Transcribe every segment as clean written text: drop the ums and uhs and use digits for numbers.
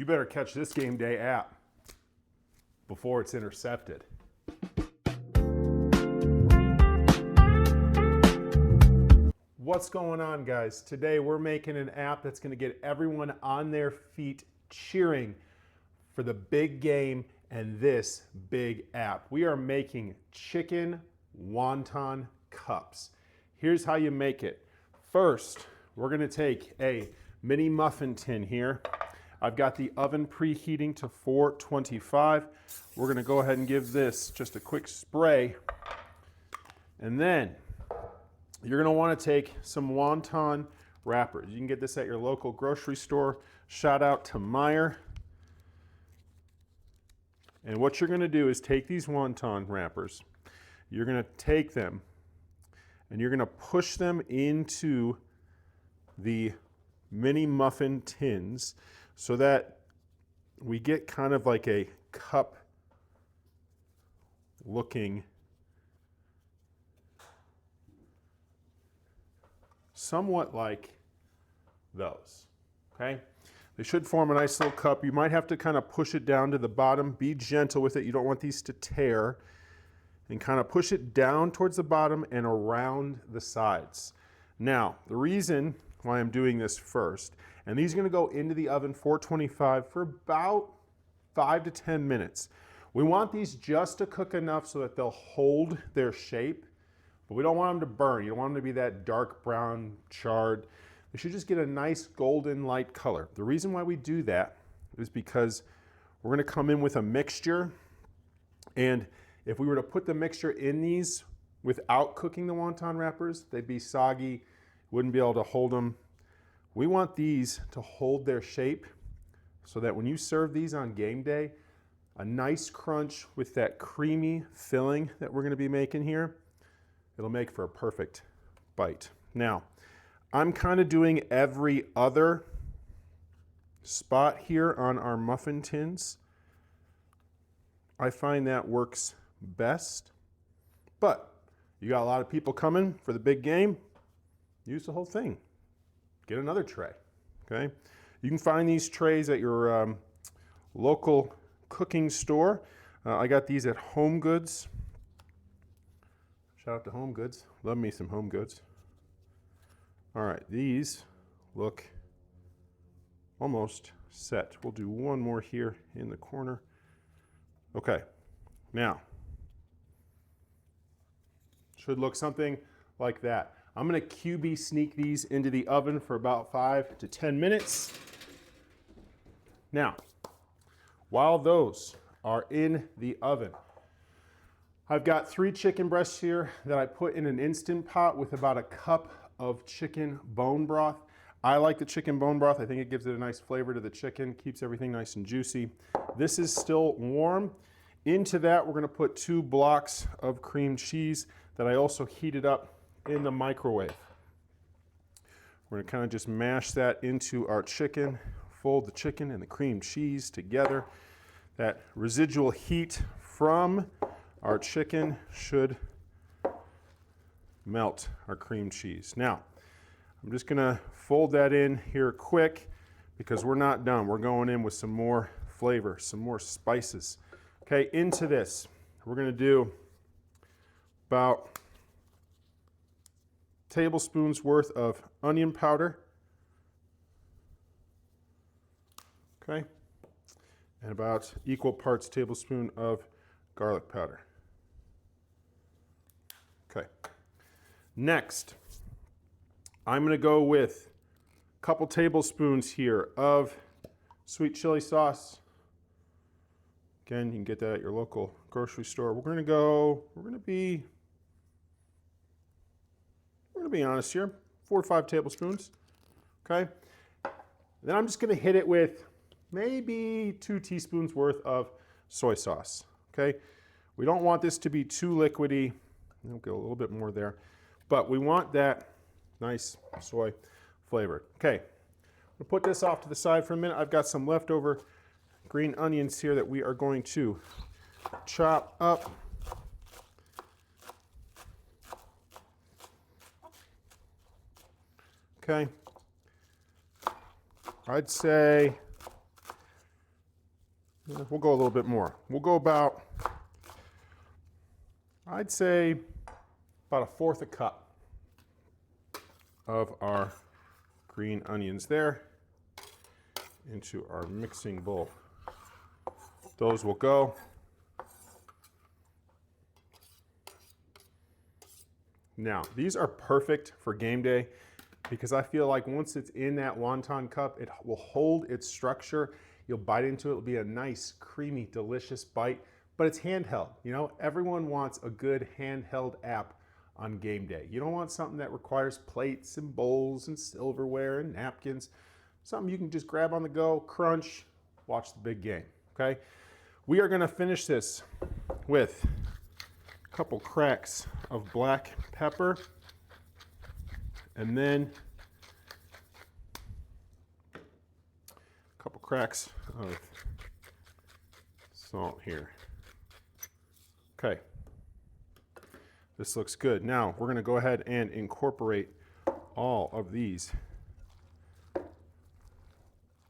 You better catch this game day app before it's intercepted. What's going on, guys? Today we're making an app that's going to get everyone on their feet cheering for the big game and this big app. We are making chicken wonton cups. Here's how you make it. First, we're going to take a mini muffin tin here. I've got the oven preheating to 425. We're going to go ahead and give this just a quick spray. And then you're going to want to take some wonton wrappers. You can get this at your local grocery store. Shout out to Meijer. And what you're going to do is take these wonton wrappers. You're going to take them and you're going to push them into the mini muffin tins so that we get kind of like a cup looking, somewhat like those, okay? They should form a nice little cup. You might have to kind of push it down to the bottom. Be gentle with it. You don't want these to tear. And kind of push it down towards the bottom and around the sides. Now, the reason why I'm doing this first, and these are going to go into the oven 425 for about 5 to 10 minutes. We want these just to cook enough so that they'll hold their shape, but we don't want them to burn. You don't want them to be that dark brown, charred. They should just get a nice golden light color. The reason why we do that is because we're going to come in with a mixture, and if we were to put the mixture in these without cooking the wonton wrappers, they'd be soggy, wouldn't be able to hold them. We want these to hold their shape so that when you serve these on game day, a nice crunch with that creamy filling that we're going to be making here, it'll make for a perfect bite. Now, I'm kind of doing every other spot here on our muffin tins. I find that works best, but you got a lot of people coming for the big game, use the whole thing. Get another tray, okay? You can find these trays at your local cooking store. I got these at Home Goods. Shout out to Home Goods. Love me some Home Goods. All right, these look almost set. We'll do one more here in the corner. Okay, now, should look something like that. I'm going to QB sneak these into the oven for about 5 to 10 minutes. Now, while those are in the oven, I've got 3 chicken breasts here that I put in an Instant Pot with about a cup of chicken bone broth. I like the chicken bone broth. I think it gives it a nice flavor to the chicken, keeps everything nice and juicy. This is still warm. Into that, we're going to put 2 blocks of cream cheese that I also heated up in the microwave. We're going to kind of just mash that into our chicken, fold the chicken and the cream cheese together. That residual heat from our chicken should melt our cream cheese. Now, I'm just going to fold that in here quick because we're not done. We're going in with some more flavor, some more spices. Okay, into this, we're going to do about tablespoons worth of onion powder. Okay, and about equal parts tablespoon of garlic powder. Okay, next, I'm going to go with a couple tablespoons here of sweet chili sauce. Again, you can get that at your local grocery store. We're going to be honest here, 4 to 5 tablespoons, okay? Then I'm just going to hit it with maybe 2 teaspoons worth of soy sauce, okay? We don't want this to be too liquidy. We'll get a little bit more there, but we want that nice soy flavor. Okay, we'll put this off to the side for a minute. I've got some leftover green onions here that we are going to chop up. Okay, I'd say We'll go a little bit more. We'll go about, I'd say, about 1/4 a cup of our green onions there into our mixing bowl. Those will go. Now, these are perfect for game day because I feel like once it's in that wonton cup, it will hold its structure. You'll bite into it, it'll be a nice, creamy, delicious bite, but it's handheld. You know, everyone wants a good handheld app on game day. You don't want something that requires plates and bowls and silverware and napkins. Something you can just grab on the go, crunch, watch the big game, okay? We are gonna finish this with a couple cracks of black pepper and then a couple cracks of salt here. Okay. This looks good. Now we're going to go ahead and incorporate all of these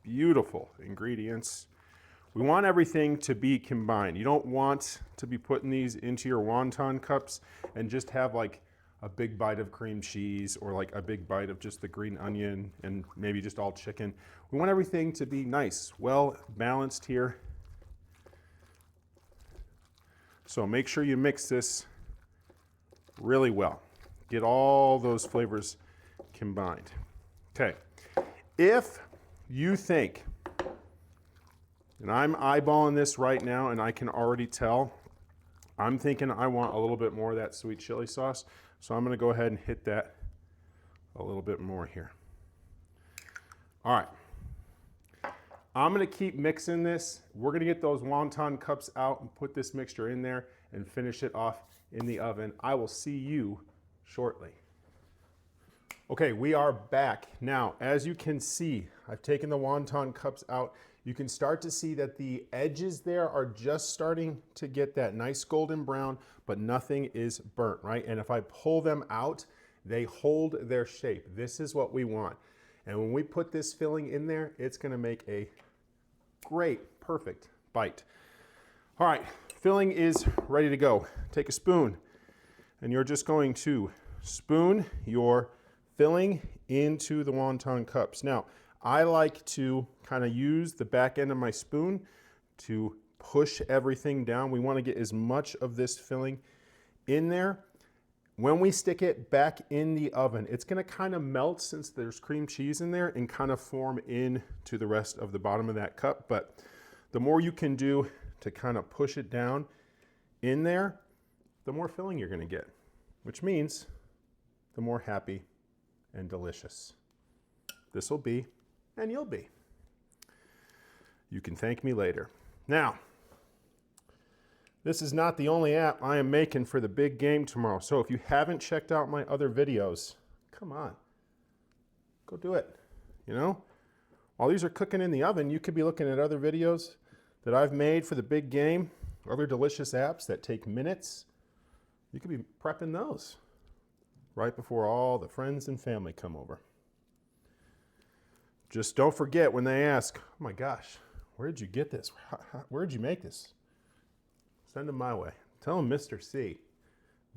beautiful ingredients. We want everything to be combined. You don't want to be putting these into your wonton cups and just have like a big bite of cream cheese or like a big bite of just the green onion and maybe just all chicken. We want everything to be nice, well balanced here. So make sure you mix this really well. Get all those flavors combined. Okay, if you think, and I'm eyeballing this right now and I can already tell, I'm thinking I want a little bit more of that sweet chili sauce, so I'm gonna go ahead and hit that a little bit more here. All right, I'm gonna keep mixing this. We're gonna get those wonton cups out and put this mixture in there and finish it off in the oven. I will see you shortly. Okay, we are back. Now, as you can see, I've taken the wonton cups out. You can start to see that the edges there are just starting to get that nice golden brown, but nothing is burnt, right? And if I pull them out, they hold their shape. This is what we want. And when we put this filling in there, it's gonna make a great, perfect bite. All right, filling is ready to go. Take a spoon, and you're just going to spoon your filling into the wonton cups. Now, I like to kind of use the back end of my spoon to push everything down. We want to get as much of this filling in there. When we stick it back in the oven, it's going to kind of melt since there's cream cheese in there and kind of form into the rest of the bottom of that cup. But the more you can do to kind of push it down in there, the more filling you're going to get, which means the more happy and delicious this will be, and you'll be. You can thank me later. Now, this is not the only app I am making for the big game tomorrow. So if you haven't checked out my other videos, come on, go do it. You know, while these are cooking in the oven, you could be looking at other videos that I've made for the big game, other delicious apps that take minutes. You could be prepping those right before all the friends and family come over. Just don't forget when they ask, oh my gosh, where did you get this? Where did you make this? Send them my way. Tell them Mr. C,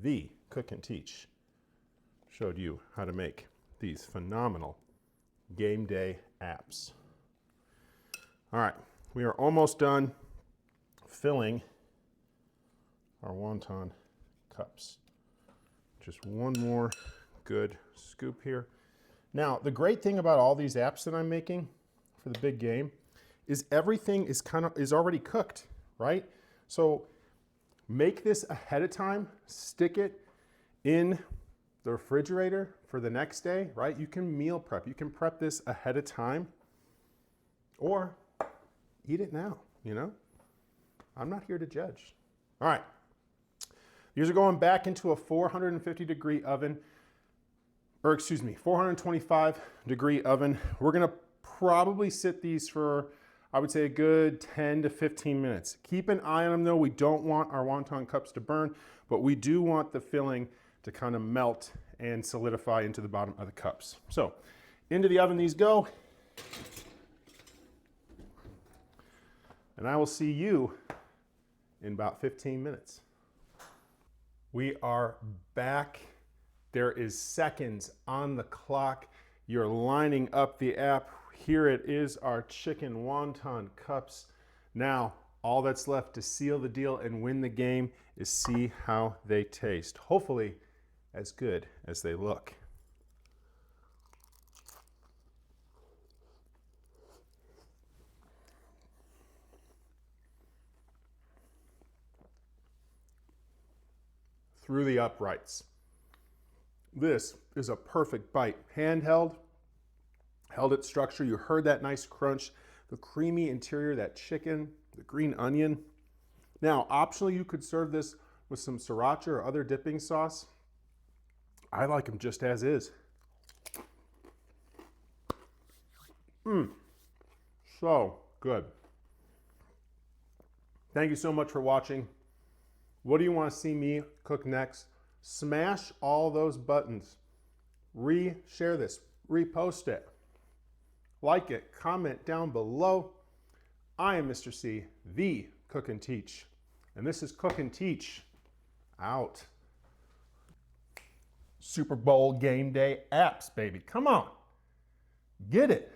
the Cook and Teach, showed you how to make these phenomenal game day apps. All right, we are almost done filling our wonton cups. Just one more good scoop here. Now, the great thing about all these apps that I'm making for the big game is everything is already cooked, right? So make this ahead of time, stick it in the refrigerator for the next day, right? You can meal prep. You can prep this ahead of time or eat it now, you know? I'm not here to judge. All right. These are going back into a 450-degree oven, or excuse me, 425-degree oven. We're gonna probably sit these for, I would say, a good 10 to 15 minutes. Keep an eye on them though. We don't want our wonton cups to burn, but we do want the filling to kind of melt and solidify into the bottom of the cups. So into the oven these go. and I will see you in about 15 minutes. We are back. There is seconds on the clock. You're lining up the app. Here it is, our chicken wonton cups. Now, all that's left to seal the deal and win the game is see how they taste. Hopefully, as good as they look. Through the uprights. This is a perfect bite. Handheld, held its structure. You heard that nice crunch, the creamy interior, that chicken, the green onion. Now, optionally, you could serve this with some sriracha or other dipping sauce. I like them just as is. So good. Thank you so much for watching. What do you want to see me cook next? Smash all those buttons. Share this, repost it, like it, comment down below. I am Mr. C, the Cook and Teach, and this is Cook and Teach out. Super Bowl game day apps, baby. Come on, get it.